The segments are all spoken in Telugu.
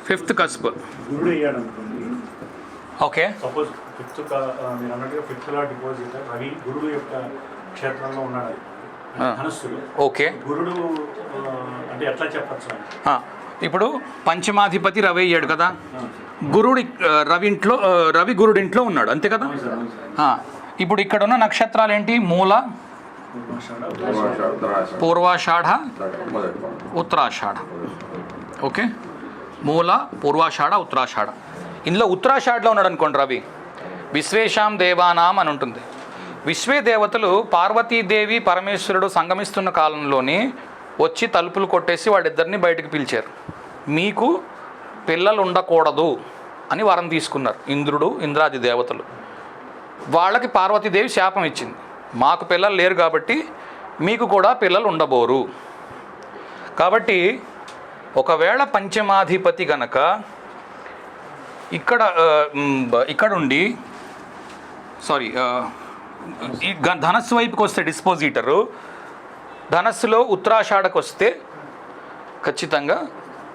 Fifth cusp. గురుడు అయ్యాడు అనుకోండి. ఓకే, సపోజ్ ఫిఫ్త్ మీరు అన్నట్టుగా ఫిఫ్త్ లా డిపాజిట్ రవి గురుడు యొక్క క్షేత్రంలో ఉన్నాడు ధనస్సులు. ఓకే, గురుడు అంటే ఎట్లా చెప్పచ్చు? ఇప్పుడు పంచమాధిపతి రవి అయ్యాడు కదా, గురుడి రవి గురుడింట్లో ఉన్నాడు అంతే కదా. ఇప్పుడు ఇక్కడ ఉన్న నక్షత్రాలు ఏంటి? మూల, పూర్వాషాఢ, ఉత్తరాషాఢ. ఓకే, మూల, పూర్వాషాఢ, ఉత్తరాషాఢ. ఇందులో ఉత్తరాషాఢలో ఉన్నాడు అనుకోండి రవి, విశ్వేషాం దేవానాం అని ఉంటుంది. విశ్వే దేవతలు పార్వతీదేవి పరమేశ్వరుడు సంగమిస్తున్న కాలంలోని వచ్చి తలుపులు కొట్టేసి వాళ్ళిద్దరిని బయటకు పిలిచారు. మీకు పిల్లలు ఉండకూడదు అని వరం తీసుకున్నారు ఇంద్రుడు, ఇంద్రాది దేవతలు. వాళ్ళకి పార్వతీదేవి శాపం ఇచ్చింది, మాకు పిల్లలు లేరు కాబట్టి మీకు కూడా పిల్లలు ఉండబోరు. కాబట్టి ఒకవేళ పంచమాధిపతి గనక ఇక్కడుండి ఈ ధనస్సు వైపుకి వస్తే డిస్పోజిటరు, ధనస్సులో ఉత్తరాషాఢకు వస్తే ఖచ్చితంగా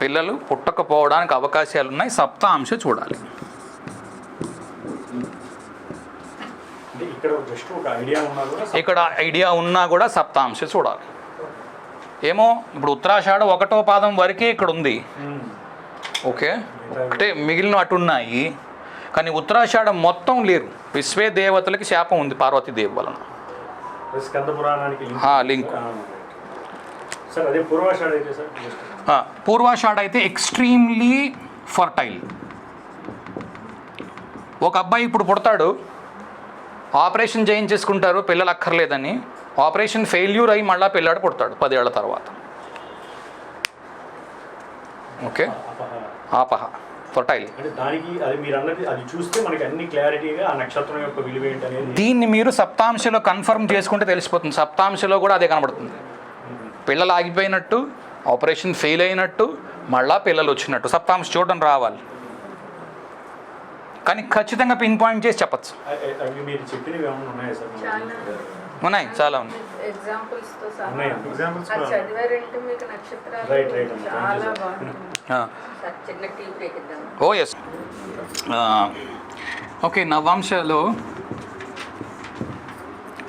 పిల్లలు పుట్టకపోవడానికి అవకాశాలు ఉన్నాయి. సప్తాంశ చూడాలి. ఇక్కడ ఐడియా ఉన్నా కూడా సప్తాంశ చూడాలి. ఏమో ఇప్పుడు ఉత్తరాషాఢ 1వ పాదం వరకే ఇక్కడ ఉంది. ఓకే, అంటే మిగిలిన అటు ఉన్నాయి, కానీ ఉత్తరాషాఢ మొత్తం లేరు. విశ్వే దేవతలకి శాపం ఉంది పార్వతీదేవి వలన. లింక్. పూర్వాషాఢ అయితే ఎక్స్ట్రీమ్లీ ఫర్టైల్. ఒక అబ్బాయి ఇప్పుడు పుడతాడు, ఆపరేషన్ చేయించేసుకుంటారు పిల్లలు అక్కర్లేదని, ఆపరేషన్ ఫెయిల్యూర్ అయ్యి మళ్ళీ పిల్లాడు పుడతాడు 10 ఏళ్ల తర్వాత. ఓకే, ఆపహ ఫర్టైల్. దీన్ని మీరు సప్తాంశలో కన్ఫర్మ్ చేసుకుంటే తెలిసిపోతుంది. సప్తాంశలో కూడా అదే కనబడుతుంది. పిల్లలు ఆగిపోయినట్టు, ఆపరేషన్ ఫెయిల్ అయినట్టు, మళ్ళా పిల్లలు వచ్చినట్టు సప్తాంశ చూడడం రావాలి. కానీ ఖచ్చితంగా పిన్ పాయింట్ చేసి చెప్పచ్చు. ఉన్నాయి, చాలా ఉన్నాయి. ఓ ఎస్. ఓకే, నవాంశలో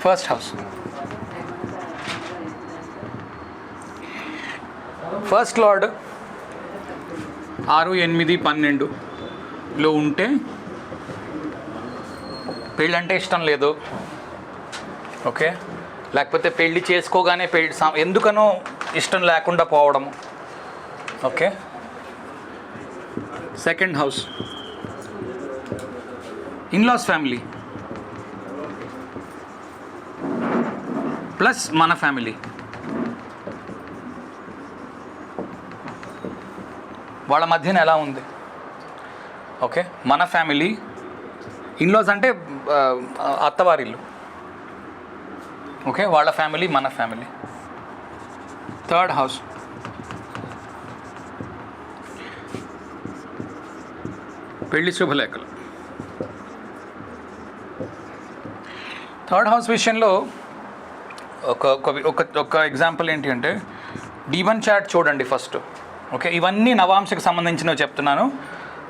ఫస్ట్ హౌస్, ఫస్ట్ లార్డ్ 6, 8, 12లో ఉంటే పెళ్ళంటే ఇష్టం లేదు. ఓకే, లేకపోతే పెళ్ళి చేసుకోగానే ఎందుకనో ఇష్టం లేకుండా పోవడము. Okay, second house in-laws family plus మన ఫ్యామిలీ. వాళ్ళ మధ్యన ఎలా ఉంది? ఓకే, మన ఫ్యామిలీ, ఇన్లాస్ అంటే అత్తవారిల్లు. ఓకే, వాళ్ళ ఫ్యామిలీ, మన ఫ్యామిలీ. థర్డ్ హౌస్ పెళ్లి శుభలేఖలు. థర్డ్ హౌస్ విషయంలో ఒక ఎగ్జాంపుల్ ఏంటి అంటే D1 చార్ట్ చూడండి ఫస్ట్. ఓకే, ఇవన్నీ నవాంశకు సంబంధించినవి చెప్తున్నాను.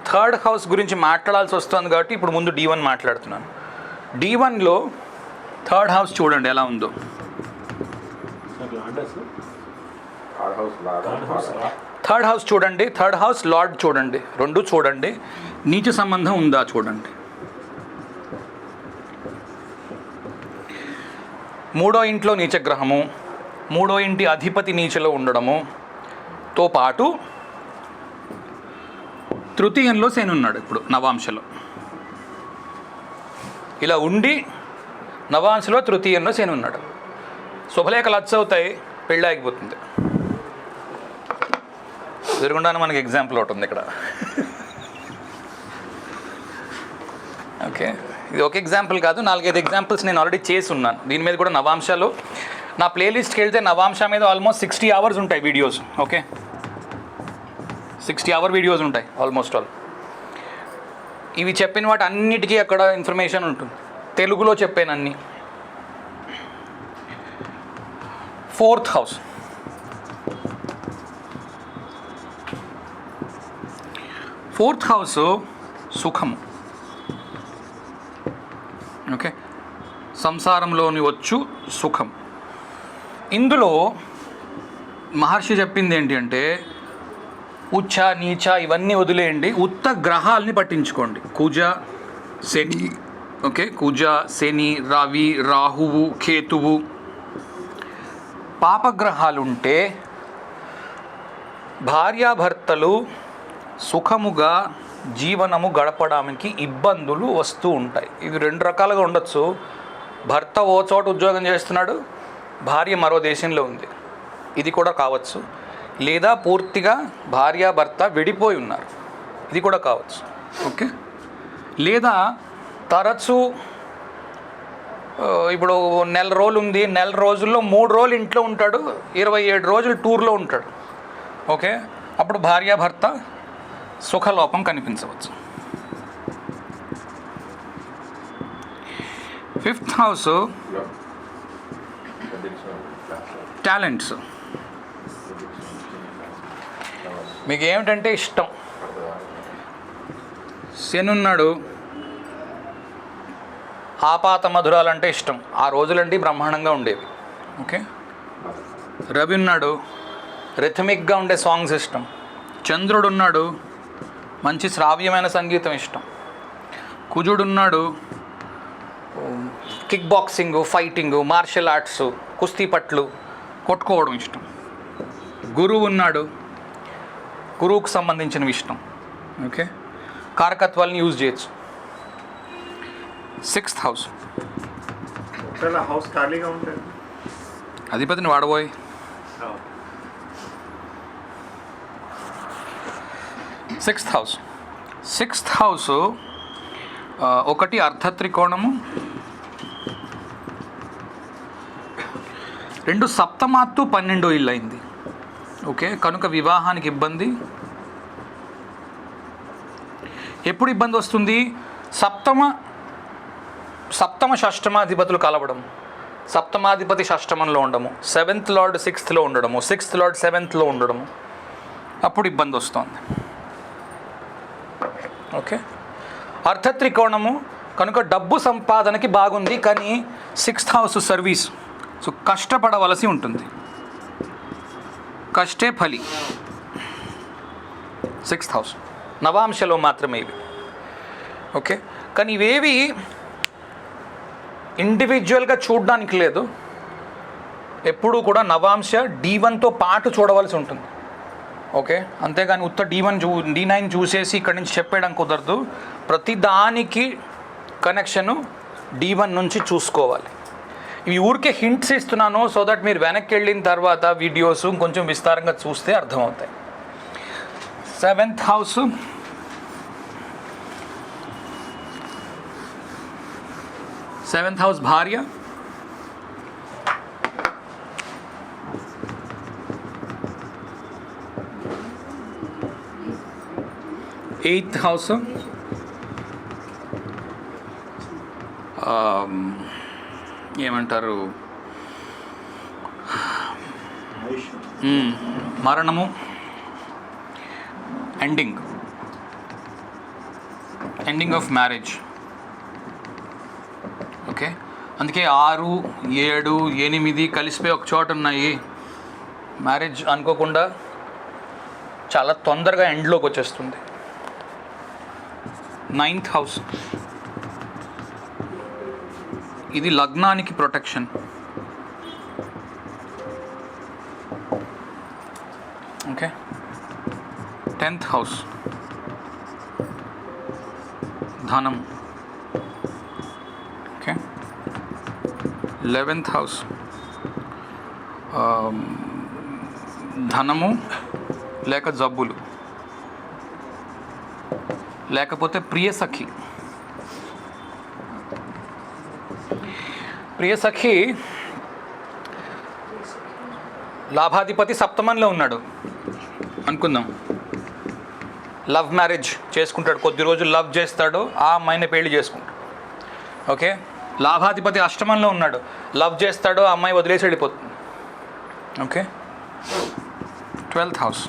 థర్డ్ హౌస్ గురించి మాట్లాడాల్సి వస్తుంది కాబట్టి ఇప్పుడు ముందు D1 మాట్లాడుతున్నాను. D1లో థర్డ్ హౌస్ చూడండి ఎలా ఉందో. థర్డ్ హౌస్ చూడండి, థర్డ్ హౌస్ లార్డ్ చూడండి, రెండు చూడండి. నీచ సంబంధం ఉందా చూడండి. మూడో ఇంట్లో నీచగ్రహము, మూడో ఇంటి అధిపతి నీచలో ఉండడముతో పాటు తృతీయంలో శని ఉన్నాడు ఇప్పుడు నవాంశలో. ఇలా ఉండి నవాంశలో తృతీయంలో శని ఉన్నాడు. శుభలేఖలు అవుతాయి, పెళ్ళి ఆగిపోతుంది. ఎదురుగుండానే మనకి ఎగ్జాంపుల్ ఒకటి ఉంది ఇక్కడ. ఓకే, ఇది ఒక ఎగ్జాంపుల్ కాదు, 4-5 ఎగ్జాంపుల్స్ నేను ఆల్రెడీ చేసి ఉన్నాను. దీని మీద కూడా నవాంశాలు నా ప్లేలిస్ట్కి వెళ్తే నవాంశ మీద ఆల్మోస్ట్ 60 hours ఉంటాయి వీడియోస్. ఓకే, 60 hour వీడియోస్ ఉంటాయి ఆల్మోస్ట్ ఆల్. ఇవి చెప్పిన వాటి అన్నిటికీ అక్కడ ఇన్ఫర్మేషన్ ఉంటుంది, తెలుగులో చెప్పాను అన్నీ. ఫోర్త్ హౌస్ 4th హౌస్ సుఖము. ఓకే, సంసారంలోని వచ్చు సుఖం. ఇందులో మహర్షి చెప్పింది ఏంటి అంటే ఉచ్చ నీచ ఇవన్నీ వదిలేయండి, ఉత్త గ్రహాలని పట్టించుకోండి. కుజ శని, ఓకే, కుజ శని రవి రాహువు కేతువు పాపగ్రహాలుంటే భార్యాభర్తలు సుఖముగా జీవనము గడపడానికి ఇబ్బందులు వస్తూ ఉంటాయి. ఇది 2 రకాలుగా ఉండొచ్చు. భర్త ఓ చోట ఉద్యోగం చేస్తున్నాడు, భార్య మరో దేశంలో ఉంది, ఇది కూడా కావచ్చు. లేదా పూర్తిగా భార్యాభర్త విడిపోయి ఉన్నారు, ఇది కూడా కావచ్చు. ఓకే, లేదా తరచూ ఇప్పుడు నెల రోజులు ఉంది, నెల రోజుల్లో 3 రోజులు ఇంట్లో ఉంటాడు, 27 రోజులు టూర్లో ఉంటాడు. ఓకే, అప్పుడు భార్యాభర్త సుఖలోపం కనిపించవచ్చు. 5th house talents. మీకు ఏమిటంటే ఇష్టం. శని ఉన్నాడు, ఆపాత మధురాలంటే ఇష్టం, ఆ రోజులంటే బ్రహ్మాండంగా ఉండేవి. ఓకే, రవి ఉన్నాడు, రిథమిక్గా ఉండే సాంగ్స్ ఇష్టం. చంద్రుడు ఉన్నాడు, మంచి శ్రావ్యమైన సంగీతం ఇష్టం. కుజుడున్నాడు, kick boxing, fighting, martial arts, కుస్తీ పట్లు కొట్టుకోవడం ఇష్టం. గురువు ఉన్నాడు, గురువుకు సంబంధించినవి ఇష్టం. ఓకే, కారకత్వాలను యూజ్ చేయొచ్చు. 6th హౌస్ హౌస్ ఖాళీగా ఉంటుంది, అధిపతిని వాడబోయ్. 6th హౌస్ 6th హౌస్ ఒకటి అర్ధత్రికోణము, 2 సప్తమాత్తు 12 ఇల్లు అయింది. ఓకే, కనుక వివాహానికి ఇబ్బంది. ఎప్పుడు ఇబ్బంది వస్తుంది? సప్తమ షష్టమాధిపతులు కలవడం, సప్తమాధిపతి షష్టమంలో ఉండడము, 7th లార్డ్ 6th లో ఉండడము, 6th లార్డ్ 7th లో ఉండడము, అప్పుడు ఇబ్బంది వస్తుంది. ఓకే, అర్ధత్రికోణము కనుక డబ్బు సంపాదనకి బాగుంది, కానీ 6th హౌస్ సర్వీస్, సో కష్టపడవలసి ఉంటుంది. కష్టే ఫలి. 6th హౌస్ నవాంశలో మాత్రమే ఇవి. ఓకే, కానీ ఇవేవి ఇండివిజువల్గా చూడడానికి లేదు, ఎప్పుడూ కూడా నవాంశ D1తో పాటు చూడవలసి ఉంటుంది. ఓకే, అంతేగాని ఉత్త D9 చూసేసి ఇక్కడి నుంచి చెప్పేయడం కుదరదు. ప్రతి దానికి కనెక్షను D1 నుంచి చూసుకోవాలి. ఇవి ఊరికే హింట్స్ ఇస్తున్నాను, సో దట్ మీరు వెనక్కి వెళ్ళిన తర్వాత వీడియోస్ కొంచెం విస్తారంగా చూస్తే అర్థమవుతాయి. 7th హౌస్ భార్య, 8th హౌస్ ఏమంటారు, మరణము, ఎండింగ్ ఆఫ్ మ్యారేజ్. ఓకే, అందుకే 6, 7, 8 కలిసిపోయి ఒక చోట ఉన్నాయి. మ్యారేజ్ అనుకోకుండా చాలా తొందరగా ఎండ్లోకి వచ్చేస్తుంది. 9th హౌస్ ఇది లగ్నానికి ప్రొటెక్షన్. ఓకే, 10th హౌస్ ధనం. ఓకే, 11th హౌస్ ధనము లేక జబ్బులు, లేకపోతే ప్రియసఖి. ప్రియసఖి లాభాధిపతి సప్తమంలో ఉన్నాడు అనుకుందాం. లవ్ మ్యారేజ్ చేసుకుంటాడు, కొద్ది రోజులు లవ్ చేస్తాడు, ఆ అమ్మాయిని పెళ్లి చేసుకుంటాడు. ఓకే, లాభాధిపతి అష్టమంలో ఉన్నాడు, లవ్ చేస్తాడు, ఆ అమ్మాయి వదిలేసి వెళ్ళిపోతుంది. ఓకే, 12th హౌస్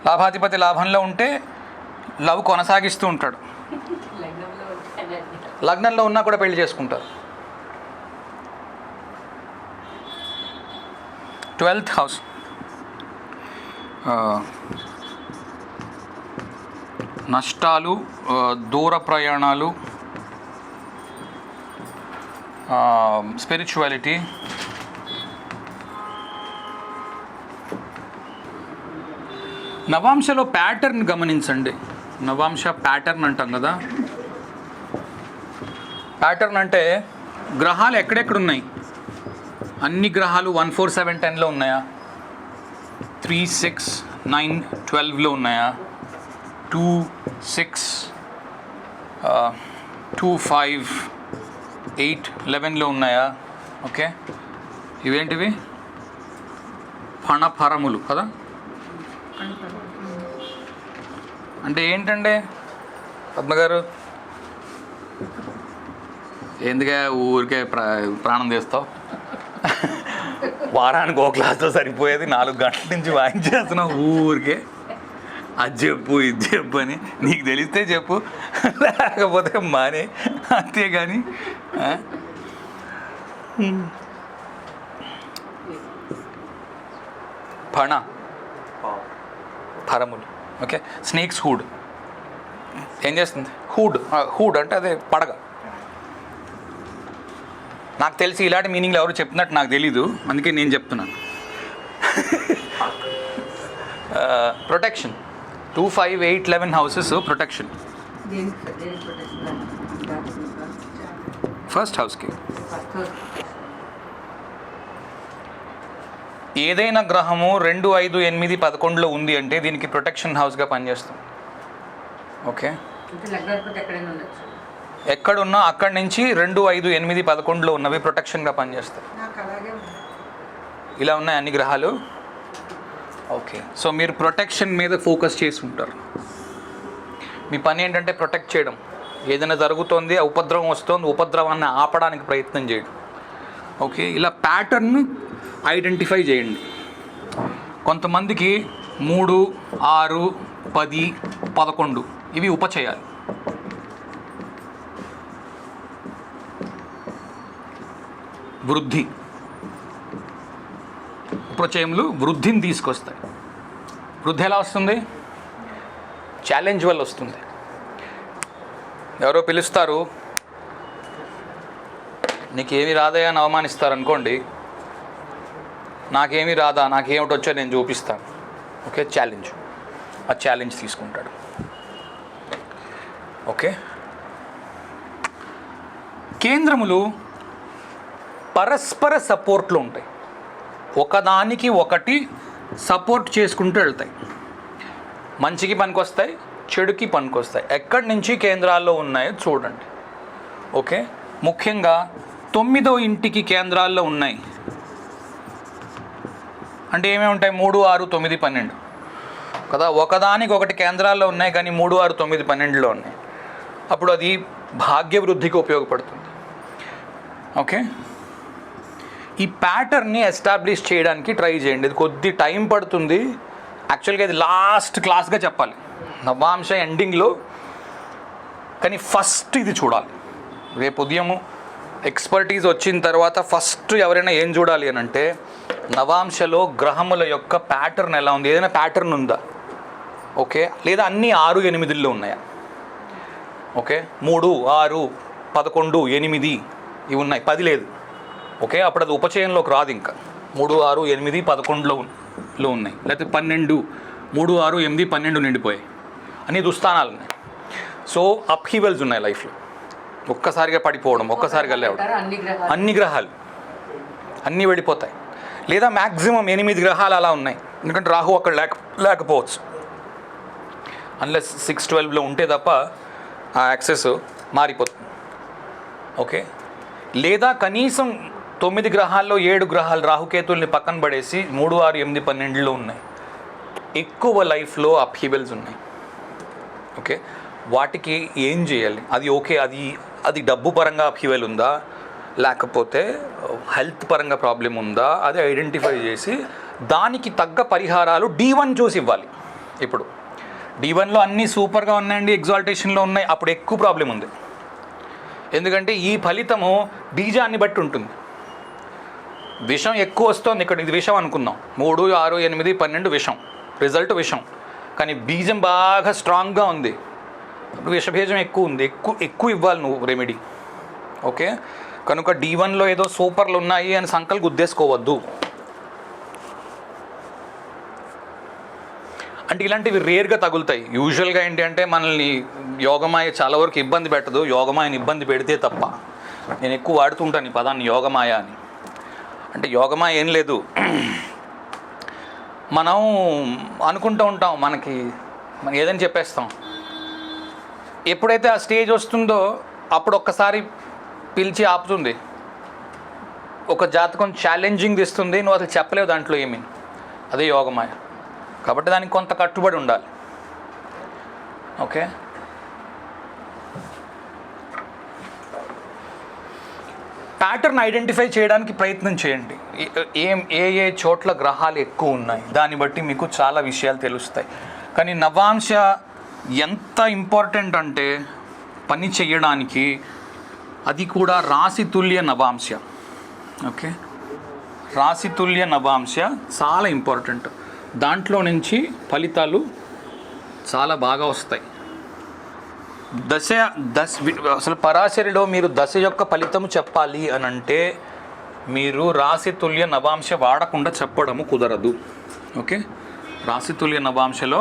లాభాధిపతి లాభంలో ఉంటే లవ్ కొనసాగిస్తూ ఉంటాడు, లగ్నంలో ఉన్నా కూడా పెళ్లి చేసుకుంటారు. 12th హౌస్ నష్టాలు, దూర ప్రయాణాలు, స్పిరిచువాలిటీ, నవాంశలో ప్యాటర్న్ గమనించండి. నవాంశ ప్యాటర్న్ అంటాం కదా. ప్యాటర్న్ అంటే గ్రహాలు ఎక్కడెక్కడున్నాయి, అన్ని గ్రహాలు 1, 4, 7, 10లో ఉన్నాయా, 3, 6, 9, 12లో ఉన్నాయా, 2, 6, 2, 5, 8, 11లో ఉన్నాయా. ఓకే, ఇవేంటివి ఫణఫరములు కదా. అంటే ఏంటంటే పద్మగారు ఎందుకే ఊరికే ప్రాణం తీస్తావు, వారానికి ఒక క్లాస్తో సరిపోయేది 4 గంటల నుంచి వాయించేస్తున్నావు ఊరికే. అది చెప్పు ఇది చెప్పు అని నీకు తెలిస్తే చెప్పు, లేకపోతే మానే, అంతేగాని ఫణ ఫరములు. ఓకే, స్నేక్స్ హూడ్ ఏం చేస్తుంది, హూడ్ అంటే అదే పడగ. నాకు తెలిసి ఇలాంటి మీనింగ్లు ఎవరు చెప్తున్నట్టు నాకు తెలీదు, అందుకే నేను చెప్తున్నాను. Protection 2, 5, 8, 11 houses protection. ఫస్ట్ హౌస్కి ఏదైనా గ్రహము 2, 5, 8, 11లో ఉంది అంటే దీనికి ప్రొటెక్షన్ హౌస్గా పనిచేస్తుంది. ఓకే, ఎక్కడున్నా అక్కడి నుంచి 2, 5, 8, 11లో ఉన్నవి ప్రొటెక్షన్గా పనిచేస్తాయి. ఇలా ఉన్నాయి అన్ని గ్రహాలు. ఓకే, సో మీరు ప్రొటెక్షన్ మీద ఫోకస్ చేసి ఉంటారు. మీ పని ఏంటంటే ప్రొటెక్ట్ చేయడం. ఏదైనా జరుగుతోంది, ఉపద్రవం వస్తుంది, ఉపద్రవాన్ని ఆపడానికి ప్రయత్నం చేయడం. ఓకే, ఇలా ప్యాటర్న్ ఐడెంటిఫై చేయండి. కొంతమందికి 3, 6, 10, 11 ఇవి ఉపచయాలు. వృద్ధి, ఉపచయములు వృద్ధిని తీసుకొస్తాయి. వృద్ధి ఎలా వస్తుంది, ఛాలెంజ్ వల్ల వస్తుంది. ఎవరో పిలుస్తారు, నీకేమీ రాదయా అని అవమానిస్తారు అనుకోండి, నాకేమీ రాదా, నాకేమిటి వచ్చో నేను చూపిస్తాను. ఓకే, ఛాలెంజ్, ఆ ఛాలెంజ్ తీసుకుంటాడు. ఓకే, కేంద్రములు పరస్పర సపోర్ట్లు ఉంటాయి, ఒకదానికి ఒకటి సపోర్ట్ చేసుకుంటూ వెళ్తాయి. మంచికి పనికొస్తాయి, చెడుకి పనికొస్తాయి. ఎక్కడి నుంచి కేంద్రాల్లో ఉన్నాయో చూడండి. ఓకే, ముఖ్యంగా 9వ ఇంటికి కేంద్రాల్లో ఉన్నాయి అంటే ఏమేమి ఉంటాయి, 3, 6, 9, 12 కదా. ఒకదానికి ఒకటి కేంద్రాల్లో ఉన్నాయి కానీ 3, 6, 9, 12లో ఉన్నాయి. అప్పుడు అది భాగ్యవృద్ధికి ఉపయోగపడుతుంది. ఓకే, ఈ ప్యాటర్న్ని ఎస్టాబ్లిష్ చేయడానికి ట్రై చేయండి. ఇది కొద్ది టైం పడుతుంది. యాక్చువల్గా ఇది లాస్ట్ క్లాస్గా చెప్పాలి, నవాంశ ఎండింగ్లో, కానీ ఫస్ట్ ఇది చూడాలి. రేపు ఉదయము ఎక్స్పర్టీస్ వచ్చిన తర్వాత ఫస్ట్ ఎవరైనా ఏం చూడాలి అని అంటే, నవాంశలో గ్రహముల యొక్క ప్యాటర్న్ ఎలా ఉంది, ఏదైనా ప్యాటర్న్ ఉందా. ఓకే, లేదా అన్నీ 6, 8లో ఉన్నాయా. ఓకే, 3, 6, 11, 8 ఇవి ఉన్నాయి, 10 లేదు. ఓకే, అప్పుడు అది ఉపచయంలోకి రాదు. ఇంకా 3, 6, 8, 11లో ఉన్నాయి. లేకపోతే 12, 3, 6, 8, 12 నిండిపోయాయి. అన్ని దుస్థానాలు ఉన్నాయి. సో అప్హీవల్స్ ఉన్నాయి లైఫ్లో. ఒక్కసారిగా పడిపోవడం, ఒక్కసారిగా లేవడం, అన్ని గ్రహాలు అన్నీ వెళ్ళిపోతాయి. లేదా మ్యాక్సిమం 8 గ్రహాలు అలా ఉన్నాయి. ఎందుకంటే రాహు అక్కడ లేకపోవచ్చు, అన్లెస్ 6, 12లో ఉంటే తప్ప ఆ యాక్సెస్ మారిపోతుంది. ఓకే, లేదా కనీసం 9 గ్రహాల్లో 7 గ్రహాలు రాహుకేతుల్ని పక్కన పడేసి 3, 6, 8, 12లో ఉన్నాయి. ఎక్కువ లైఫ్లో అప్హీవల్స్ ఉన్నాయి. ఓకే, వాటికి ఏం చేయాలి, అది ఓకే, అది డబ్బు పరంగా అప్హీవల్ ఉందా, లేకపోతే హెల్త్ పరంగా ప్రాబ్లం ఉందా, అది ఐడెంటిఫై చేసి దానికి తగ్గ పరిహారాలు D1 చూసి ఇవ్వాలి. ఇప్పుడు D1లో అన్నీ సూపర్గా ఉన్నాయండి, ఎగ్జాల్టేషన్లో ఉన్నాయి, అప్పుడు ఎక్కువ ప్రాబ్లం ఉంది. ఎందుకంటే ఈ ఫలితము బీజాన్ని బట్టి ఉంటుంది. విషం ఎక్కువ వస్తుంది ఇక్కడ, ఇది విషం అనుకుందాం, 3, 6, 8, 12 విషం, రిజల్ట్ విషం. కానీ బీజం బాగా స్ట్రాంగ్గా ఉంది, అప్పుడు విషబీజం ఎక్కువ ఉంది, ఎక్కువ ఇవ్వాలి నువ్వు రెమెడీ. ఓకే, కనుక D1లో ఏదో సూపర్లు ఉన్నాయి అని సంకల్పం గుద్దేసుకోవద్దు. అంటే ఇలాంటివి రేర్గా తగులుతాయి. యూజువల్గా ఏంటి అంటే మనల్ని యోగమాయ చాలా వరకు ఇబ్బంది పెట్టదు, యోగమాయని ఇబ్బంది పెడితే తప్ప. నేను ఎక్కువ వాడుతుంటాను ఈ పదాన్ని యోగమాయ అని. అంటే యోగమాయ ఏం లేదు, మనం అనుకుంటూ ఉంటాం మనం ఏదని చెప్పేస్తాం. ఎప్పుడైతే ఆ స్టేజ్ వస్తుందో అప్పుడు ఒక్కసారి పిలిచి ఆపుతుంది. ఒక జాతకం ఛాలెంజింగ్ ఇస్తుంది, నువ్వు అసలు చెప్పలేవు దాంట్లో ఏమీ. అదే యోగమాయ. కాబట్టి దానికి కొంత కట్టుబడి ఉండాలి. ఓకే, ప్యాటర్న్ ఐడెంటిఫై చేయడానికి ప్రయత్నం చేయండి. ఏ చోట్ల గ్రహాలు ఎక్కువ ఉన్నాయి దాన్ని బట్టి మీకు చాలా విషయాలు తెలుస్తాయి. కానీ నవాంశ ఎంత ఇంపార్టెంట్ అంటే పని చేయడానికి, అది కూడా రాశితుల్య నవాంశ. ఓకే, రాశితుల్య నవాంశ చాలా ఇంపార్టెంట్. దాంట్లో నుంచి ఫలితాలు చాలా బాగా వస్తాయి. అసలు పరాశరిలో మీరు దశ యొక్క ఫలితము చెప్పాలి అని అంటే మీరు రాశితుల్య నవాంశ వాడకుండా చెప్పడము కుదరదు. ఓకే, రాశితుల్య నవాంశలో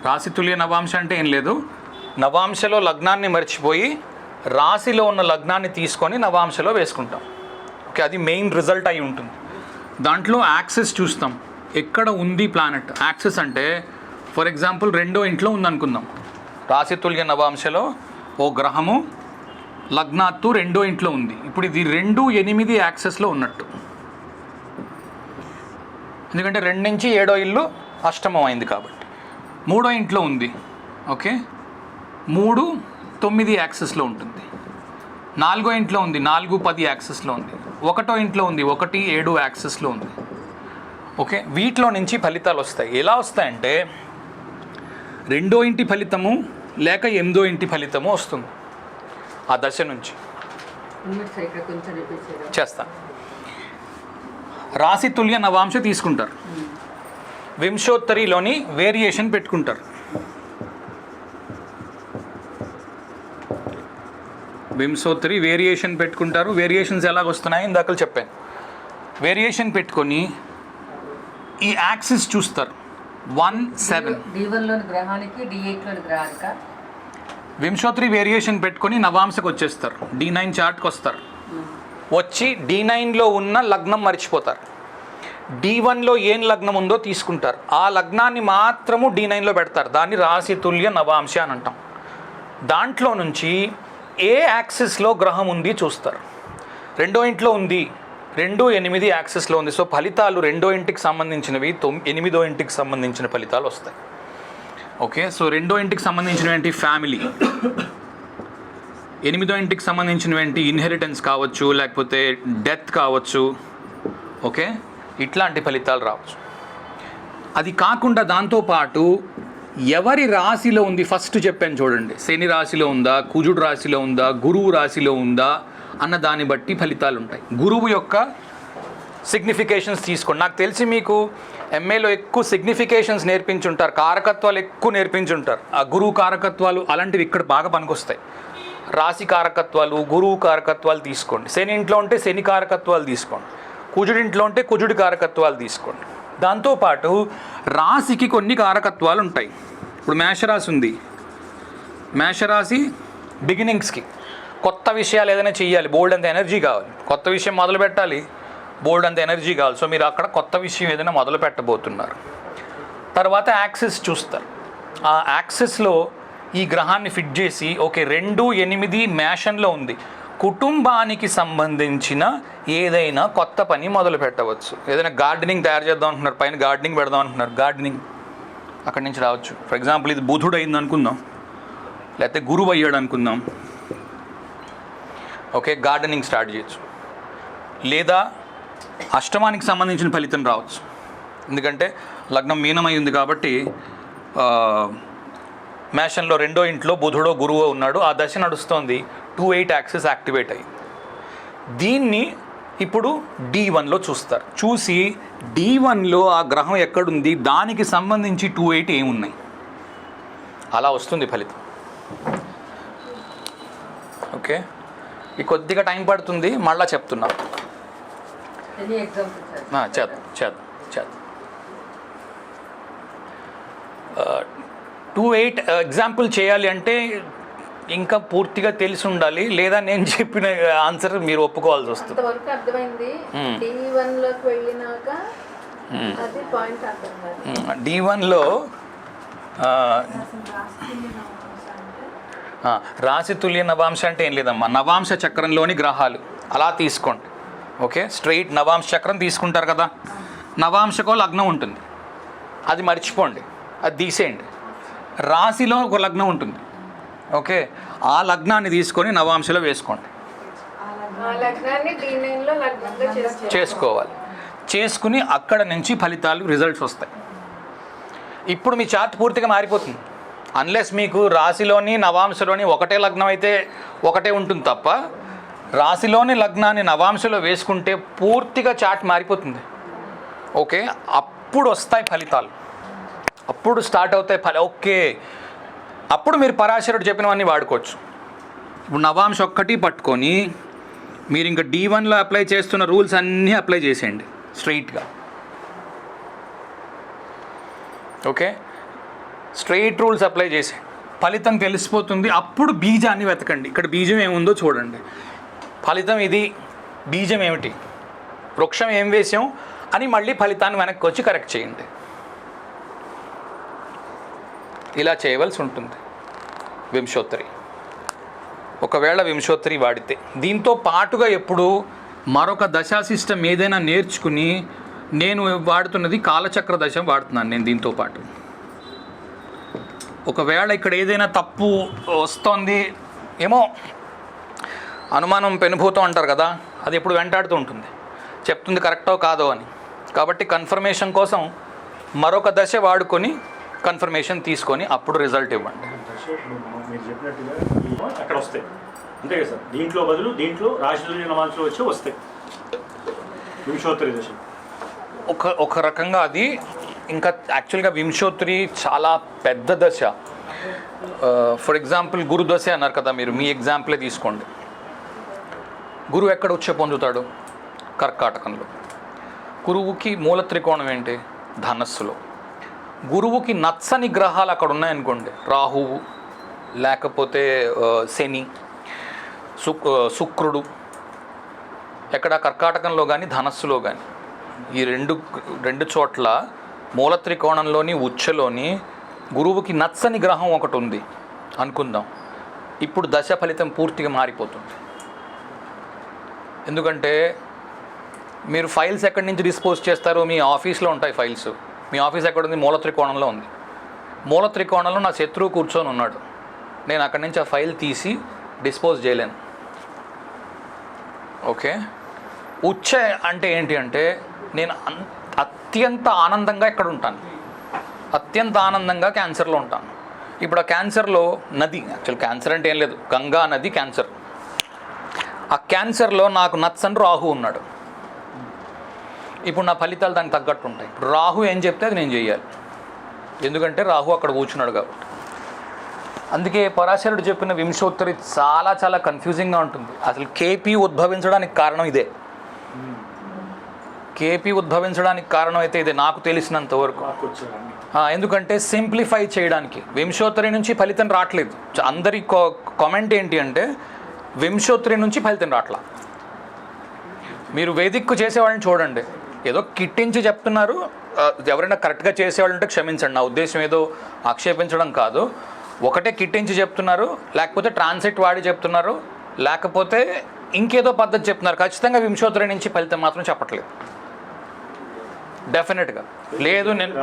రాశితుల్య నవాంశ అంటే ఏం లేదు, నవాంశలో లగ్నాన్ని మర్చిపోయి రాశిలో ఉన్న లగ్నాన్ని తీసుకొని నవాంశలో వేసుకుంటాం. ఓకే, అది మెయిన్ రిజల్ట్ అయి ఉంటుంది. దాంట్లో యాక్సెస్ చూస్తాం, ఎక్కడ ఉంది ప్లానెట్. యాక్సెస్ అంటే ఫర్ ఎగ్జాంపుల్ 2వ ఇంట్లో ఉందనుకుందాం. రాశితుల్య నవాంశలో ఓ గ్రహము లగ్నాత్తు 2వ ఇంట్లో ఉంది. ఇప్పుడు ఇది 2, 8 యాక్సెస్లో ఉన్నట్టు. ఎందుకంటే 2 నుంచి 7వ ఇల్లు అష్టమం అయింది కాబట్టి. 3వ ఇంట్లో ఉంది. ఓకే, 3, 9 యాక్సెస్లో ఉంటుంది. 4వ ఇంట్లో ఉంది, 4, 10 యాక్సెస్లో ఉంది. 1వ ఇంట్లో ఉంది, 1, 7 యాక్సెస్లో ఉంది. ఓకే, వీటిలో నుంచి ఫలితాలు వస్తాయి. ఎలా వస్తాయంటే 2వ ఇంటి ఫలితము లేక 8వ ఇంటి ఫలితము వస్తుంది ఆ దశ నుంచి. చేస్తాను. రాశితుల్య నవాంశ తీసుకుంటారు, వింశోత్తరిలోని వేరియేషన్ పెట్టుకుంటారు. వింశోత్తరి వేరియేషన్ పెట్టుకుంటారు. వేరియేషన్స్ ఎలాగ వస్తున్నాయి ఇందాక చెప్పాను. వేరియేషన్ పెట్టుకొని ఈ యాక్సిస్ చూస్తారు. 1, 7 D1లోని గ్రహానికి D8లోని గ్రహానికి వింశోత్తరి వేరియేషన్ పెట్టుకొని నవాంశకు వచ్చేస్తారు. D9 చార్ట్కి వస్తారు. వచ్చి D9లో ఉన్న లగ్నం మర్చిపోతారు. D1లో ఏం లగ్నం ఉందో తీసుకుంటారు. ఆ లగ్నాన్ని మాత్రము D9లో పెడతారు. దాన్ని రాశితుల్య నవాంశ అని అంటాం. దాంట్లో నుంచి ఏ యాక్సిస్లో గ్రహం ఉంది చూస్తారు. 2వ ఇంట్లో ఉంది, 2, 8 యాక్సిస్లో ఉంది. సో ఫలితాలు 2వ ఇంటికి సంబంధించినవి 8వ ఇంటికి సంబంధించిన ఫలితాలు వస్తాయి. ఓకే, సో 2వ ఇంటికి సంబంధించినటువంటి ఫ్యామిలీ, 8వ ఇంటికి సంబంధించినటువంటి ఇన్హెరిటెన్స్ కావచ్చు, లేకపోతే డెత్ కావచ్చు. ఓకే, ఇట్లాంటి ఫలితాలు రావచ్చు. అది కాకుండా దాంతోపాటు ఎవరి రాశిలో ఉంది ఫస్ట్ చెప్పాను చూడండి. శని రాశిలో ఉందా, కుజుడు రాశిలో ఉందా, గురువు రాశిలో ఉందా అన్న దాన్ని బట్టి ఫలితాలు ఉంటాయి. గురువు యొక్క సిగ్నిఫికేషన్స్ తీసుకోండి. నాకు తెలిసి మీకు ఎంఏలో ఎక్కువ సిగ్నిఫికేషన్స్ నేర్పించుంటారు, కారకత్వాలు ఎక్కువ నేర్పించుంటారు. ఆ గురువు కారకత్వాలు అలాంటివి ఇక్కడ బాగా పనికొస్తాయి. రాశి కారకత్వాలు, గురువు కారకత్వాలు తీసుకోండి. శని ఇంట్లో ఉంటే శని కారకత్వాలు తీసుకోండి, కుజుడింట్లో ఉంటే కుజుడి కారకత్వాలు తీసుకోండి. దాంతోపాటు రాశికి కొన్ని కారకత్వాలు ఉంటాయి. ఇప్పుడు మేషరాశి ఉంది. మేషరాశి బిగినింగ్స్కి కొత్త విషయాలు ఏదైనా చెయ్యాలి, బోల్డ్ అంత ఎనర్జీ కావాలి. కొత్త విషయం మొదలు పెట్టాలి, బోల్డ్ అంత ఎనర్జీ కావాలి. సో మీరు అక్కడ కొత్త విషయం ఏదైనా మొదలు పెట్టబోతున్నారు. తర్వాత యాక్సిస్ చూస్తారు. ఆ యాక్సిస్లో ఈ గ్రహాన్ని ఫిట్ చేసి ఓకే 2, 8 మేషంలో ఉంది, కుటుంబానికి సంబంధించిన ఏదైనా కొత్త పని మొదలు పెట్టవచ్చు. ఏదైనా గార్డెనింగ్ తయారు చేద్దాం అంటున్నారు, పైన గార్డెనింగ్ పెడదాం అంటున్నారు, గార్డెనింగ్ అక్కడి నుంచి రావచ్చు. ఫర్ ఎగ్జాంపుల్ ఇది బుధుడు అయింది అనుకుందాం, లేకపోతే గురువు అయ్యాడు అనుకుందాం. ఓకే, గార్డెనింగ్ స్టార్ట్ చేయొచ్చు. లేదా అష్టమానికి సంబంధించిన ఫలితం రావచ్చు. ఎందుకంటే లగ్నం మీనమై ఉంది కాబట్టి మేషంలో 2వ ఇంట్లో బుధుడో గురువో ఉన్నాడు, ఆ దశ నడుస్తోంది, 2/8 యాక్సిస్ యాక్టివేట్ అయ్యింది. దీన్ని ఇప్పుడు D1లో చూస్తారు. చూసి D1లో ఆ గ్రహం ఎక్కడుంది, దానికి సంబంధించి 2/8 ఏమున్నాయి, అలా వస్తుంది ఫలితం. ఓకే, ఈ కొద్దిగా టైం పడుతుంది, మళ్ళా చెప్తున్నా. ఎనీ ఎగ్జాంపుల్ చేద్దాం. 2/8 ఎగ్జాంపుల్ చేయాలి అంటే ఇంకా పూర్తిగా తెలిసి ఉండాలి, లేదా నేను చెప్పిన ఆన్సర్ మీరు ఒప్పుకోవాల్సి వస్తుంది. అంతవరకు అర్థమైంది. D1 లోకి వెళ్ళినాక అది పాయింట్ అర్థం కాదు. D1లో రాశి తుల్య నవాంశ అంటే ఏం లేదమ్మా, నవాంశ చక్రంలోని గ్రహాలు అలా తీసుకోండి. ఓకే, స్ట్రైట్ నవాంశ చక్రం తీసుకుంటారు కదా, నవాంశకో లగ్నం ఉంటుంది, అది మర్చిపోండి, అది తీసేయండి. రాశిలో ఒక లగ్నం ఉంటుంది. ఓకే, ఆ లగ్నాన్ని తీసుకొని నవాంశలో వేసుకోండి, ఆ లగ్నాన్ని D9 లో లగ్నంగా చేసుకోవాలి. చేసుకుని అక్కడ నుంచి ఫలితాలు రిజల్ట్స్ వస్తాయి. ఇప్పుడు మీ చార్ట్ పూర్తిగా మారిపోతుంది. అన్లెస్ మీకు రాశిలోని నవాంశలోని ఒకటే లగ్నం అయితే ఒకటే ఉంటుంది తప్ప, రాశిలోని లగ్నాన్ని నవాంశలో వేసుకుంటే పూర్తిగా చార్ట్ మారిపోతుంది. ఓకే, అప్పుడు వస్తాయి ఫలితాలు, అప్పుడు స్టార్ట్ అవుతాయి ఓకే, అప్పుడు మీరు పరాశరుడు చెప్పినవన్నీ వాడుకోవచ్చు. ఇప్పుడు నవాంశ ఒక్కటి పట్టుకొని మీరు ఇంకా D1లో అప్లై చేస్తున్న రూల్స్ అన్నీ అప్లై చేసేయండి స్ట్రైట్గా. ఓకే, స్ట్రైట్ రూల్స్ అప్లై చేసి ఫలితం తెలిసిపోతుంది. అప్పుడు బీజాన్ని వెతకండి. ఇక్కడ బీజం ఏముందో చూడండి, ఫలితం ఇది, బీజం ఏమిటి, వృక్షం ఏం వేసాం అని మళ్ళీ ఫలితాన్ని వెనక్కి వచ్చి కరెక్ట్ చేయండి. ఇలా చేయవలసి ఉంటుంది వింశోత్తరి. ఒకవేళ వింశోత్తరి వాడితే దీంతో పాటుగా ఎప్పుడు మరొక దశా సిస్టమ్ ఏదైనా నేర్చుకుని, నేను వాడుతున్నది కాలచక్ర దశ వాడుతున్నాను నేను దీంతో పాటు. ఒకవేళ ఇక్కడ ఏదైనా తప్పు వస్తోంది ఏమో, అనుమానం పెనుభూతం అంటారు కదా, అది ఎప్పుడు వెంటాడుతూ ఉంటుంది, చెప్తుంది కరెక్టో కాదో అని. కాబట్టి కన్ఫర్మేషన్ కోసం మరొక దశ వాడుకొని కన్ఫర్మేషన్ తీసుకొని అప్పుడు రిజల్ట్ ఇవ్వండి. మీరు చెప్పినట్టుగా అక్కడ వస్తాయి అంతే కదా సార్, దీంట్లో బదులు దీంట్లో రాశి నవాంశలో వచ్చి వస్తాయి వింశోత్తరి దశ. ఒక రకంగా అది ఇంకా యాక్చువల్గా వింశోత్తరి చాలా పెద్ద దశ. ఫర్ ఎగ్జాంపుల్ గురు దశ అన్నారు కదా మీరు, మీ ఎగ్జాంపులే తీసుకోండి. గురువు ఎక్కడ వచ్చే పొందుతాడు? కర్కాటకంలో. గురువుకి మూల త్రికోణం ఏంటి? ధనస్సులో. గురువుకి నచ్చని గ్రహాలు అక్కడ ఉన్నాయనుకోండి, రాహువు లేకపోతే శని, శుక్రుడు, ఎక్కడ కర్కాటకంలో కానీ ధనస్సులో కానీ, ఈ రెండు చోట్ల మూల త్రికోణంలోని ఉచ్చలోని గురువుకి నచ్చని గ్రహం ఒకటి ఉంది అనుకుందాం. ఇప్పుడు దశ ఫలితం పూర్తిగా మారిపోతుంది. ఎందుకంటే మీరు ఫైల్స్ ఎక్కడి నుంచి డిస్పోజ్ చేస్తారో, మీ ఆఫీస్లో ఉంటాయి ఫైల్స్. మీ ఆఫీస్ ఎక్కడ ఉంది? మూల త్రికోణంలో ఉంది. మూల త్రికోణంలో నా శత్రువు కూర్చొని ఉన్నాడు, నేను అక్కడి నుంచి ఆ ఫైల్ తీసి డిస్పోజ్ చేయలేను. ఓకే, ఉచ్చ అంటే ఏంటి అంటే నేను అత్యంత ఆనందంగా ఇక్కడ ఉంటాను, అత్యంత ఆనందంగా క్యాన్సర్లో ఉంటాను. ఇప్పుడు ఆ క్యాన్సర్లో నది, యాక్చువల్ క్యాన్సర్ అంటే ఏం లేదు, గంగా నది క్యాన్సర్. ఆ క్యాన్సర్లో నాకు నచ్చని రాహు ఉన్నాడు. ఇప్పుడు నా ఫలితాలు దానికి తగ్గట్టు ఉంటాయి. రాహు ఏం చెప్తే అది నేను చెయ్యాలి, ఎందుకంటే రాహు అక్కడ కూర్చున్నాడు కాబట్టి. అందుకే పరాశరుడు చెప్పిన వింశోత్తరి చాలా చాలా కన్ఫ్యూజింగ్గా ఉంటుంది. అసలు కేపీ ఉద్భవించడానికి కారణం ఇదే. కేపీ ఉద్భవించడానికి కారణం అయితే ఇదే నాకు తెలిసినంత వరకు. ఎందుకంటే సింప్లిఫై చేయడానికి. వింశోత్తరి నుంచి ఫలితం రావట్లేదు. అందరి కామెంట్ ఏంటి అంటే వింశోత్తరి నుంచి ఫలితం రావట్లా. మీరు వేదిక్కు చేసేవాళ్ళని చూడండి, ఏదో కిట్టించి చెప్తున్నారు. ఎవరైనా కరెక్ట్గా చేసేవాళ్ళు ఉంటే క్షమించండి, నా ఉద్దేశం ఏదో ఆక్షేపించడం కాదు. ఒకటే కిట్టించి చెప్తున్నారు, లేకపోతే ట్రాన్సిట్ వాడి చెప్తున్నారు, లేకపోతే ఇంకేదో పద్ధతి చెప్తున్నారు. ఖచ్చితంగా వింశోత్తరి నుంచి ఫలితం మాత్రం చెప్పట్లేదు. డెఫినెట్గా లేదు. నేను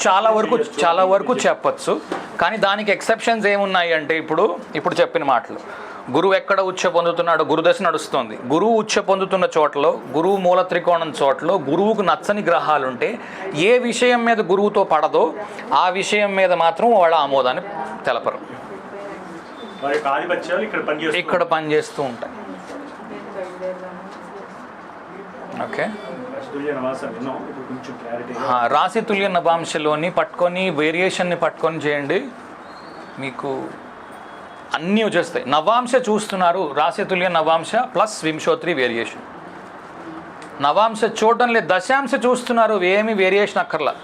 చాలా వరకు చెప్పచ్చు, కానీ దానికి ఎక్సెప్షన్స్ ఏమున్నాయి అంటే ఇప్పుడు చెప్పిన మాటలు గురువు ఎక్కడ ఉచ్చ పొందుతున్నాడో గురుదశ నడుస్తుంది. గురువు ఉచ్చ పొందుతున్న చోటలో, గురువు మూల త్రికోణం చోటలో గురువుకు నచ్చని గ్రహాలు ఉంటే ఏ విషయం మీద గురువుతో పడదో ఆ విషయం మీద మాత్రం వాళ్ళ ఆమోదాన్ని తెలపరు. ఇక్కడ పనిచేస్తూ ఉంటాయి. ఓకే, రాశి తుల్య నవాంశలోని పట్టుకొని వేరియేషన్ని పట్టుకొని చేయండి, మీకు అన్నీ వచ్చేస్తాయి. నవాంశ చూస్తున్నారు, రాశి తుల్య నవాంశ ప్లస్ వింశోత్రి వేరియేషన్. నవాంశ చూడడం లేదు, దశాంశ చూస్తున్నారు, ఏమి వేరియేషన్ అక్కర్లా.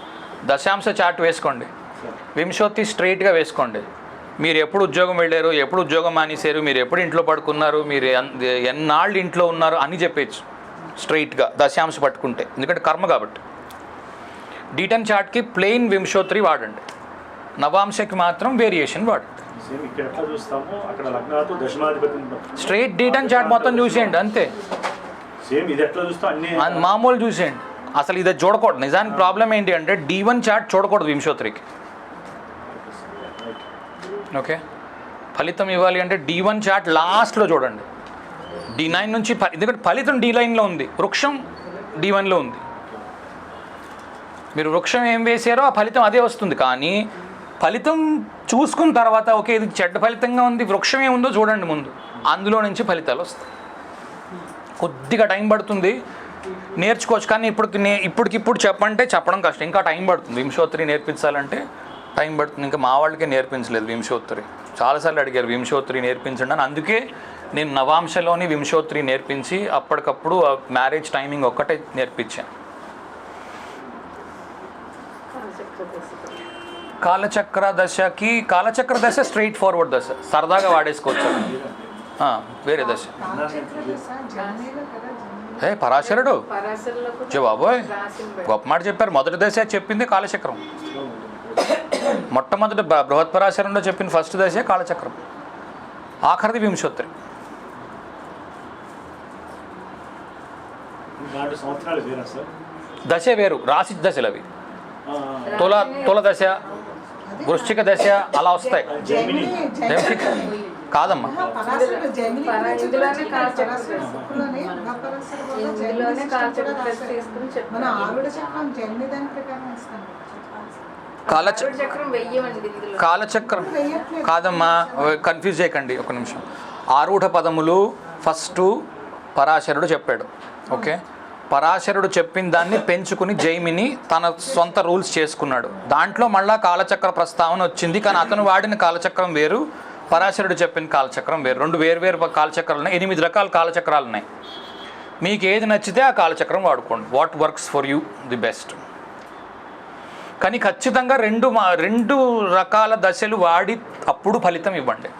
దశాంశ చార్ట్ వేసుకోండి, వింశోత్రి స్ట్రైట్గా వేసుకోండి. మీరు ఎప్పుడు ఉద్యోగం వెళ్ళారు, ఎప్పుడు ఉద్యోగం మానేశారు, మీరు ఎప్పుడు ఇంట్లో పడుకున్నారు, మీరు ఎన్నాళ్ళు ఇంట్లో ఉన్నారు అని చెప్పచ్చు స్ట్రైట్గా దశాంశ పట్టుకుంటే, ఎందుకంటే కర్మ కాబట్టి. D10 చార్ట్కి ప్లెయిన్ వింశోత్రి వాడండి, నవాంశకి మాత్రం వేరియేషన్ వాడండి. స్ట్రైట్ D10 చార్ట్ మొత్తం చూసేయండి అంతే, మామూలు చూసేయండి. అసలు ఇది చూడకూడదు. నిజానికి ప్రాబ్లం ఏంటి అంటే D1 చార్ట్ చూడకూడదు వింశోత్రికి. ఓకే, ఫలితం ఇవ్వాలి అంటే D1 చార్ట్ లాస్ట్లో చూడండి. D9 నుంచి ఎందుకంటే ఫలితం D9లో ఉంది, వృక్షం D1లో ఉంది. మీరు వృక్షం ఏం వేసారో ఆ ఫలితం అదే వస్తుంది. కానీ ఫలితం చూసుకున్న తర్వాత ఓకే ఇది చెడ్డ ఫలితంగా ఉంది, వృక్షం ఏముందో చూడండి ముందు, అందులో నుంచి ఫలితాలు వస్తాయి. కొద్దిగా టైం పడుతుంది, నేర్చుకోవచ్చు. కానీ ఇప్పటికిప్పుడు చెప్పడం కష్టం, ఇంకా టైం పడుతుంది. వింశోత్రి నేర్పించాలంటే టైం పడుతుంది. ఇంకా మా వాళ్ళకే నేర్పించలేదు వింశోత్రి, చాలాసార్లు అడిగారు వింశోత్రి నేర్పించండి అని. అందుకే నేను నవాంశలోని వింశోత్రి నేర్పించి అప్పటికప్పుడు మ్యారేజ్ టైమింగ్ ఒక్కటే నేర్పించాను. కాలచక్ర దశ స్ట్రైట్ ఫార్వర్డ్ దశ, సరదాగా వాడేసుకోవచ్చు. వేరే దశ పరాశరుడు బాబోయ్ గొప్ప మాట చెప్పారు. మొదటి దశ చెప్పింది కాలచక్రం, మొట్టమొదటి బృహత్పరాశరంలో చెప్పిన ఫస్ట్ దశ కాలచక్రం, ఆఖరిది వింశోత్రి. దశ వేరు, రాశి దశలు అవి. తుల దశ, వృశ్చిక దశ అలా వస్తాయి. కాదమ్మా, కాలచక్రం కాదమ్మా, కన్ఫ్యూజ్ చేయకండి ఒక నిమిషం. ఆరూఢ పదములు ఫస్ట్ పరాశరుడు చెప్పాడు. ఓకే, పరాశరుడు చెప్పిన దాన్ని పెంచుకుని జైమిని తన సొంత రూల్స్ చేసుకున్నాడు. దాంట్లో మళ్ళా కాలచక్ర ప్రస్తావన వచ్చింది. కానీ అతను వాడిన కాలచక్రం వేరు, పరాశరుడు చెప్పిన కాలచక్రం వేరు. రెండు వేరు కాలచక్రాలు ఉన్నాయి. 8 రకాల కాలచక్రాలు ఉన్నాయి. మీకు ఏది నచ్చితే ఆ కాలచక్రం వాడుకోండి, what works for you the best. కానీ ఖచ్చితంగా రెండు రకాల దశలు వాడి అప్పుడు ఫలితం ఇవ్వండి.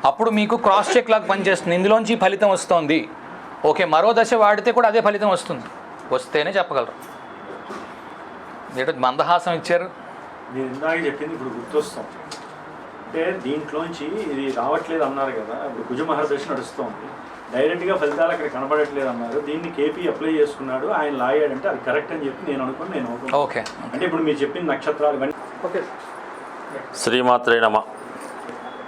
అప్పుడు మీకు క్రాస్ చెక్ లాగా పనిచేస్తుంది, ఇందులోంచి ఫలితం వస్తుంది. ఓకే, మరో దశ వాడితే కూడా అదే ఫలితం వస్తుంది, వస్తేనే చెప్పగలరు. ఏంటో మందహాసం ఇచ్చారు. నేను ఇందాక చెప్పింది ఇప్పుడు గుర్తొస్తాం. అంటే దీంట్లోంచి ఇది రావట్లేదు అన్నారు కదా, ఇప్పుడు కుజ మహర్దశ నడుస్తుంది, డైరెక్ట్గా ఫలితాలు అక్కడ కనబడట్లేదు అన్నారు. దీన్ని కేపీ అప్లై చేసుకున్నాడు, ఆయన లాగాడంటే అది కరెక్ట్ అని చెప్పి నేను అనుకున్నాను. ఓకే, అంటే ఇప్పుడు మీరు చెప్పిన నక్షత్రాలు ఇవన్నీ ఓకే. శ్రీమాత్రే నమ.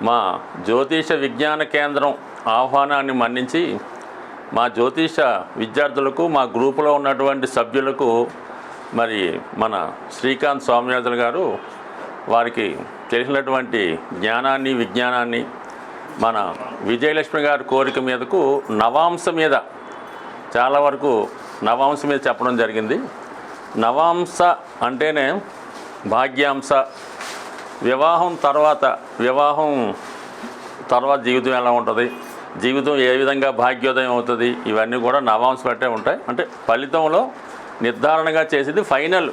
మా జ్యోతిష విజ్ఞాన కేంద్రం ఆహ్వానాన్ని మన్నించి మా జ్యోతిష విద్యార్థులకు, మా గ్రూపులో ఉన్నటువంటి సభ్యులకు మరి మన శ్రీకాంత్ స్వామినాథులు గారు వారికి తెలిసినటువంటి జ్ఞానాన్ని విజ్ఞానాన్ని మన విజయలక్ష్మి గారి కోరిక మీదకు నవాంశ మీద చాలా వరకు నవాంశ మీద చెప్పడం జరిగింది. నవాంశ అంటేనే భాగ్యాంశ, వివాహం తర్వాత జీవితం ఎలా ఉంటుంది, జీవితం ఏ విధంగా భాగ్యోదయం అవుతుంది, ఇవన్నీ కూడా నవాంశ బట్టే ఉంటాయి. అంటే ఫలితంలో నిర్ధారణగా చేసేది ఫైనల్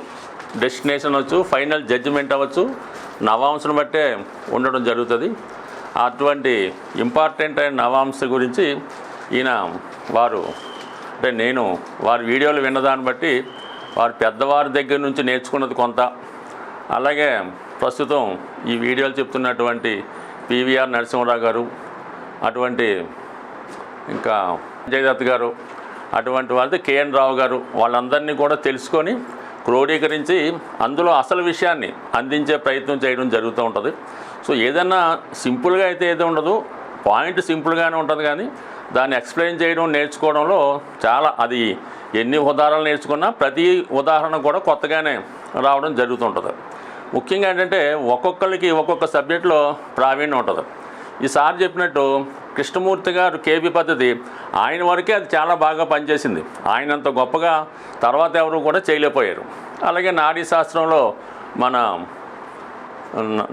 డెస్టినేషన్ అవ్వచ్చు, ఫైనల్ జడ్జిమెంట్ అవ్వచ్చు, నవాంశను బట్టే ఉండడం జరుగుతుంది. అటువంటి ఇంపార్టెంట్ అయిన నవాంశ గురించి ఈయన వారు అంటే నేను వారి వీడియోలు విన్నదాన్ని బట్టి వారు పెద్దవారి దగ్గర నుంచి నేర్చుకున్నది కొంత, అలాగే ప్రస్తుతం ఈ వీడియోలు చెప్తున్నటువంటి పివిఆర్ నరసింహరావు గారు, అటువంటి ఇంకా జయదత్ గారు, అటువంటి వాళ్ళతో కేఎన్ రావు గారు, వాళ్ళందరినీ కూడా తెలుసుకొని క్రోడీకరించి అందులో అసలు విషయాన్ని అందించే ప్రయత్నం చేయడం జరుగుతూ ఉంటుంది. సో ఏదన్నా సింపుల్గా అయితే ఏది ఉండదు, పాయింట్ సింపుల్గానే ఉంటుంది కానీ దాన్ని ఎక్స్ప్లెయిన్ చేయడం నేర్చుకోవడంలో చాలా అది ఎన్ని ఉదాహరణలు నేర్చుకున్నా ప్రతి ఉదాహరణ కూడా కొత్తగానే రావడం జరుగుతుంటుంది. ముఖ్యంగా ఏంటంటే ఒక్కొక్కరికి ఒక్కొక్క సబ్జెక్టులో ప్రావీణ్యం ఉంటుంది. ఈ సార్ చెప్పినట్టు కృష్ణమూర్తి గారు కేపీ పద్ధతి ఆయన వరకే అది చాలా బాగా పనిచేసింది. ఆయనంత గొప్పగా తర్వాత ఎవరు కూడా చేయలేకపోయారు. అలాగే నాడీ శాస్త్రంలో మన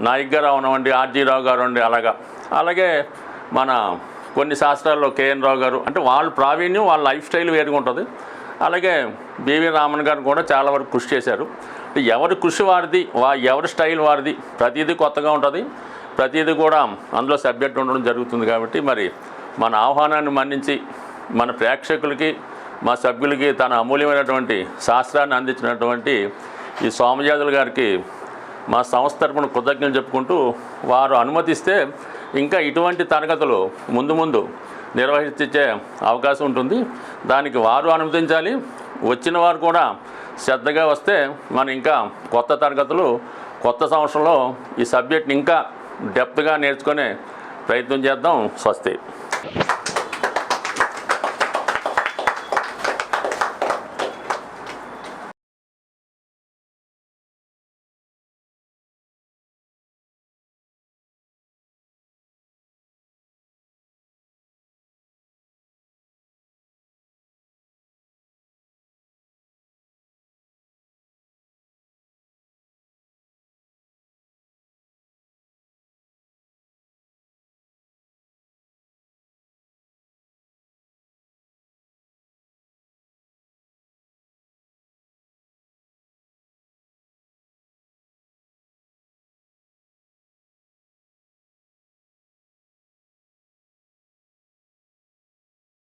నాయక్ గారు అవనివ్వండి, ఆర్జీ రావు గారు అండి, అలాగే మన కొన్ని శాస్త్రాల్లో కేఎన్ రావు గారు, అంటే వాళ్ళ ప్రావీణ్యం వాళ్ళ లైఫ్ స్టైల్ వేరుగా ఉంటుంది. అలాగే బివి రామన్ గారు కూడా చాలా వరకు కృషి చేశారు. ఎవరి కృషి వారిది, ఎవరి స్టైల్ వారిది, ప్రతిదీ కొత్తగా ఉంటుంది, ప్రతిదీ కూడా అందులో సబ్జెక్ట్ ఉండడం జరుగుతుంది. కాబట్టి మరి మన ఆహ్వానాన్ని మన్నించి మన ప్రేక్షకులకి మా సభ్యులకి తన అమూల్యమైనటువంటి శాస్త్రాన్ని అందించినటువంటి ఈ సోమయాజుల గారికి మా సంస్థ తరపున కృతజ్ఞతలు చెప్పుకుంటూ, వారు అనుమతిస్తే ఇంకా ఇటువంటి తరగతులు ముందు నిర్వహించే అవకాశం ఉంటుంది. దానికి వారు అనుమతించాలి. వచ్చిన వారు కూడా శ్రద్ధగా వస్తే మనం ఇంకా కొత్త తరగతులు కొత్త సంవత్సరంలో ఈ సబ్జెక్ట్ని ఇంకా డెప్త్గా నేర్చుకునే ప్రయత్నం చేద్దాం. స్వస్తి.